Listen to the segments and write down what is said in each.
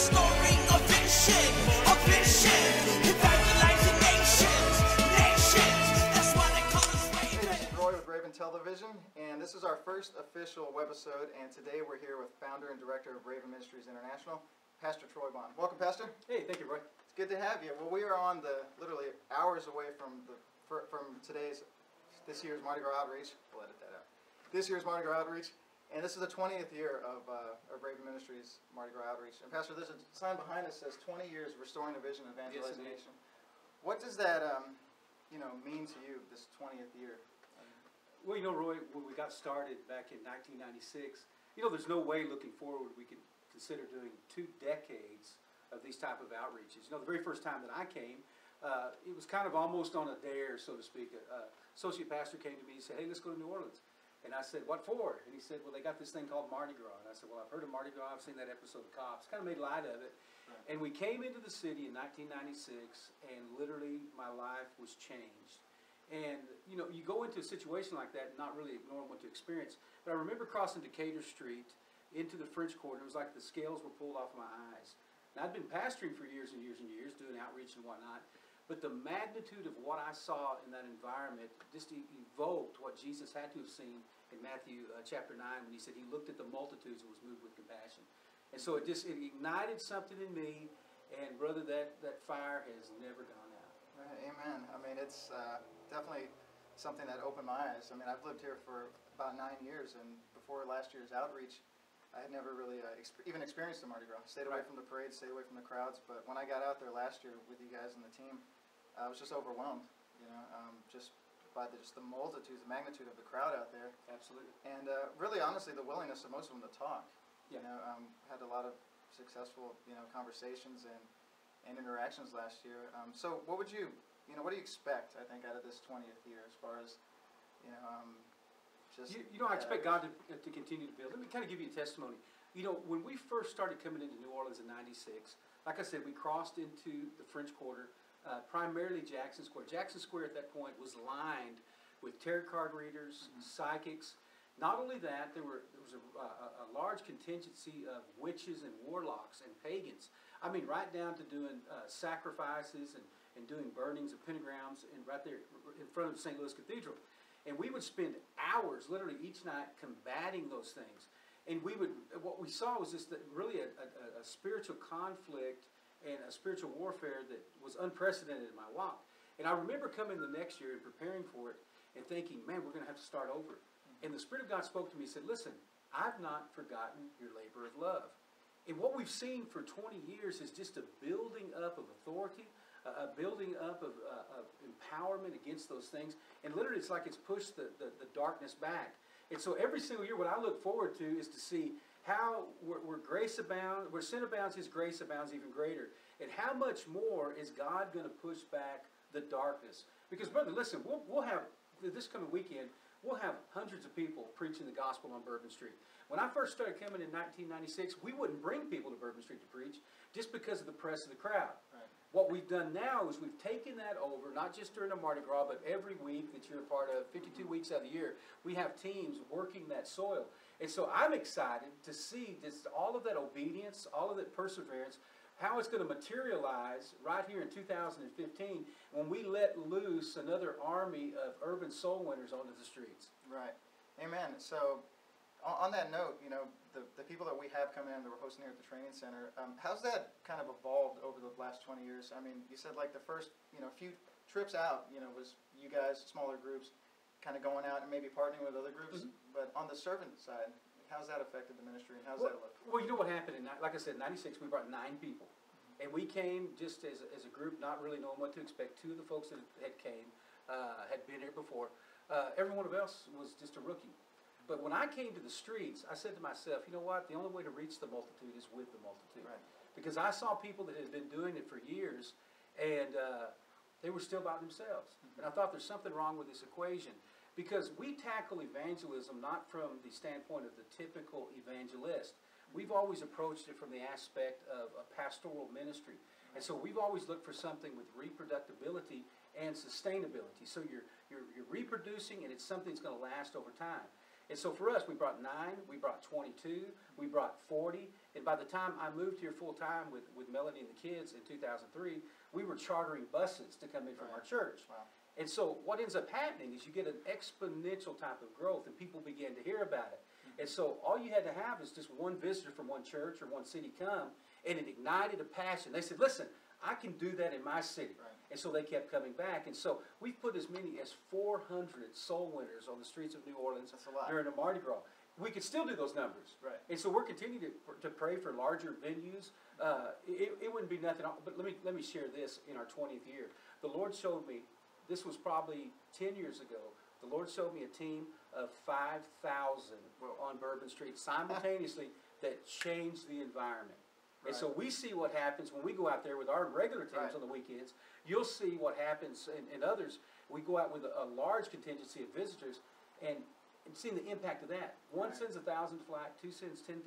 restoring a vision, evangelizing nations. That's why they call us Raven. This is Roy with Raven Television, and this is our first official webisode, and today we're here with founder and director of Raven Ministries International, Pastor Troy Bohn. Welcome, Pastor. Hey, thank you, Roy. It's good to have you. Well, we are on the literally hours away from this year's Mardi Gras outreach. We'll edit that out. This year's Mardi Gras outreach, and this is the 20th year of Raven Ministries Mardi Gras outreach. And Pastor, there's a sign behind us that says 20 years restoring the vision, evangelizing Yes, nation. What does that mean to you, this 20th year? Well, Roy, when we got started back in 1996, there's no way looking forward we could consider doing 2 decades of these type of outreaches. The very first time that I came, it was kind of almost on a dare, so to speak. Associate pastor came to me and said, "Hey, let's go to New Orleans." And I said, "What for?" And he said, "Well, they got this thing called Mardi Gras." And I said, "Well, I've heard of Mardi Gras. I've seen that episode of Cops." Kind of made light of it. Right. And we came into the city in 1996, and literally my life was changed. And, you go into a situation like that not really knowing what to experience. But I remember crossing Decatur Street into the French Quarter. It was like the scales were pulled off my eyes. Now, I'd been pastoring for years and years and years, doing outreach and whatnot. But the magnitude of what I saw in that environment just evoked what Jesus had to have seen in Matthew chapter 9 when he said he looked at the multitudes and was moved with compassion. And so it ignited something in me, and brother, that fire has never gone out. Right, amen. I mean, it's definitely something that opened my eyes. I mean, I've lived here for about 9 years, and before last year's outreach, I had never really even experienced the Mardi Gras. Stayed away from the parades, stayed away from the crowds, but when I got out there last year with you guys and the team, I was just overwhelmed, just by the multitude, the magnitude of the crowd out there. Absolutely. And really, honestly, the willingness of most of them to talk. Yeah. Had a lot of successful, conversations and interactions last year. So what would you expect, I think, out of this 20th year as far as, just... I expect God to continue to build. Let me kind of give you a testimony. When we first started coming into New Orleans in 96, like I said, we crossed into the French Quarter, primarily Jackson Square. Jackson Square at that point was lined with tarot card readers, psychics. Not only that, there was a large contingency of witches and warlocks and pagans. I mean, right down to doing sacrifices and doing burnings of pentagrams right there in front of St. Louis Cathedral. And we would spend hours, literally each night, combating those things. And what we saw was just really a spiritual conflict and a spiritual warfare that was unprecedented in my walk. And I remember coming the next year and preparing for it and thinking, man, we're going to have to start over. And the Spirit of God spoke to me and said, "Listen, I've not forgotten your labor of love." And what we've seen for 20 years is just a building up of authority, a building up of empowerment against those things. And literally it's like it's pushed the darkness back. And so every single year what I look forward to is to see how where grace abounds, where sin abounds, His grace abounds even greater. And how much more is God going to push back the darkness? Because, brother, listen, we'll have, this coming weekend, we'll have hundreds of people preaching the gospel on Bourbon Street. When I first started coming in 1996, we wouldn't bring people to Bourbon Street to preach just because of the press of the crowd. Right. What we've done now is we've taken that over, not just during the Mardi Gras, but every week that you're a part of, 52 weeks out of the year, we have teams working that soil. And so I'm excited to see just all of that obedience, all of that perseverance, how it's going to materialize right here in 2015 when we let loose another army of urban soul winners onto the streets. Right. Amen. So on that note, the people that we have coming in that we're hosting here at the training center, how's that kind of evolved over the last 20 years? I mean, you said like the first, few trips out, was you guys, smaller groups, kind of going out and maybe partnering with other groups. Mm-hmm. But on the servant side, how's that affected the ministry and how's that look? Well, you know what happened? Like I said, in 96, we brought 9 people. Mm-hmm. And we came just as a group, not really knowing what to expect. 2 of the folks that had came had been here before. Every one of us was just a rookie. But when I came to the streets, I said to myself, you know what? The only way to reach the multitude is with the multitude. Right. Because I saw people that had been doing it for years, and they were still by themselves. Mm-hmm. And I thought there's something wrong with this equation. Because we tackle evangelism not from the standpoint of the typical evangelist. We've always approached it from the aspect of a pastoral ministry. And so we've always looked for something with reproducibility and sustainability. So you're reproducing, and it's something that's going to last over time. And so for us, we brought 9, we brought 22, we brought 40, and by the time I moved here full-time with Melody and the kids in 2003, we were chartering buses to come in from our church. Wow. And so what ends up happening is you get an exponential type of growth, and people begin to hear about it. And so all you had to have is just one visitor from one church or one city come, and it ignited a passion. They said, listen, I can do that in my city. Right. And so they kept coming back. And so we've put as many as 400 soul winners on the streets of New Orleans That's a lot. during the Mardi Gras. We could still do those numbers. Right. And so we're continuing to pray for larger venues. It wouldn't be nothing, but let me share this in our 20th year. The Lord showed me, this was probably 10 years ago, the Lord showed me a team of 5,000 on Bourbon Street simultaneously that changed the environment. And so we see what happens when we go out there with our regular teams on the weekends. You'll see what happens in others. We go out with a large contingency of visitors and seeing the impact of that. One sends 1,000 to flag, 2 sends 10,000.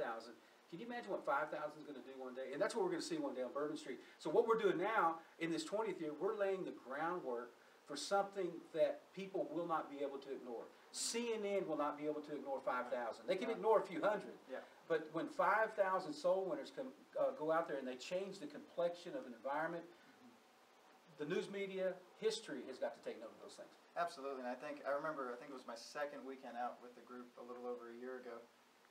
Can you imagine what 5,000 is going to do one day? And that's what we're going to see one day on Bourbon Street. So what we're doing now in this 20th year, we're laying the groundwork for something that people will not be able to ignore. CNN will not be able to ignore 5,000. They can ignore a few hundred. Yeah. But when 5,000 soul winners go out there and they change the complexion of an environment, the news media, history has got to take note of those things. Absolutely, and I think it was my second weekend out with the group a little over a year ago,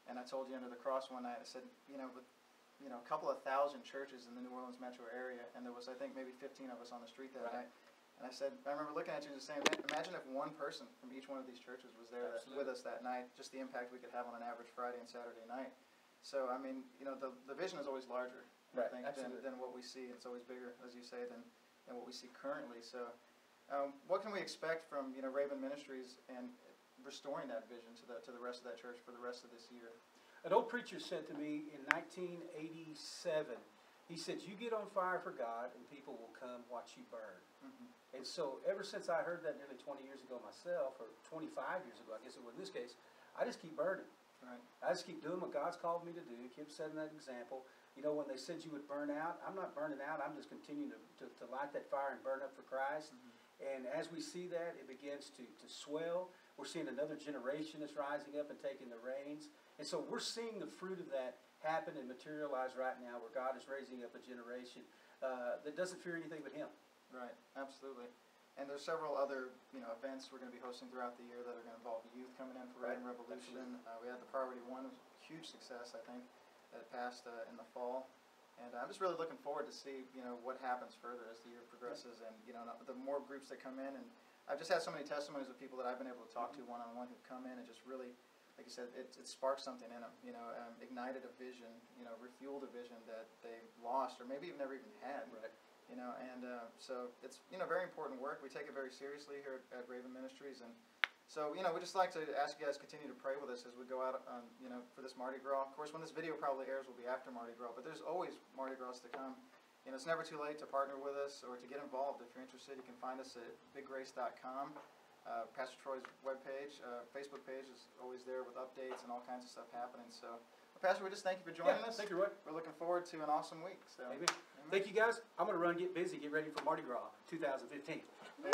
and I told you under the cross one night, I said, with a couple of thousand churches in the New Orleans metro area, and there was, I think, maybe 15 of us on the street that night. And I said, I remember looking at you and just saying, imagine if one person from each one of these churches was there with us that night, just the impact we could have on an average Friday and Saturday night. So, I mean, the vision is always larger, I think, than what we see. It's always bigger, as you say, than what we see currently. So, what can we expect from, Raven Ministries and restoring that vision to the rest of that church for the rest of this year? An old preacher said to me in 1987, he said, you get on fire for God and people will come watch you burn. Mm-hmm. And so ever since I heard that nearly 20 years ago myself, or 25 years ago, I guess it was in this case, I just keep burning. Right. I just keep doing what God's called me to do, keep setting that example. When they said you would burn out, I'm not burning out. I'm just continuing to light that fire and burn up for Christ. Mm-hmm. And as we see that, it begins to swell. We're seeing another generation that's rising up and taking the reins. And so we're seeing the fruit of that happen and materialize right now, where God is raising up a generation that doesn't fear anything but Him. Right, absolutely. And there's several other events we're going to be hosting throughout the year that are going to involve youth coming in for Raven Revolution. We had the Priority 1, was a huge success, I think, that passed in the fall. And I'm just really looking forward to see what happens further as the year progresses, and the more groups that come in. And I've just had so many testimonies of people that I've been able to talk to one-on-one who've come in and just really, like you said, it sparked something in them. Ignited a vision, refueled a vision that they lost or maybe never even had. Right. So it's very important work. We take it very seriously here at Raven Ministries, and so we just like to ask you guys to continue to pray with us as we go out for this Mardi Gras. Of course, when this video probably airs will be after Mardi Gras, but there's always Mardi Gras to come. It's never too late to partner with us or to get involved. If you're interested, you can find us at biggrace.com. Pastor Troy's webpage, Facebook page is always there with updates and all kinds of stuff happening. So, Pastor, we just thank you for joining us. Thank you, Roy. We're looking forward to an awesome week. So. Amen. Thank you, guys. I'm going to run, get busy, get ready for Mardi Gras 2015. Woo!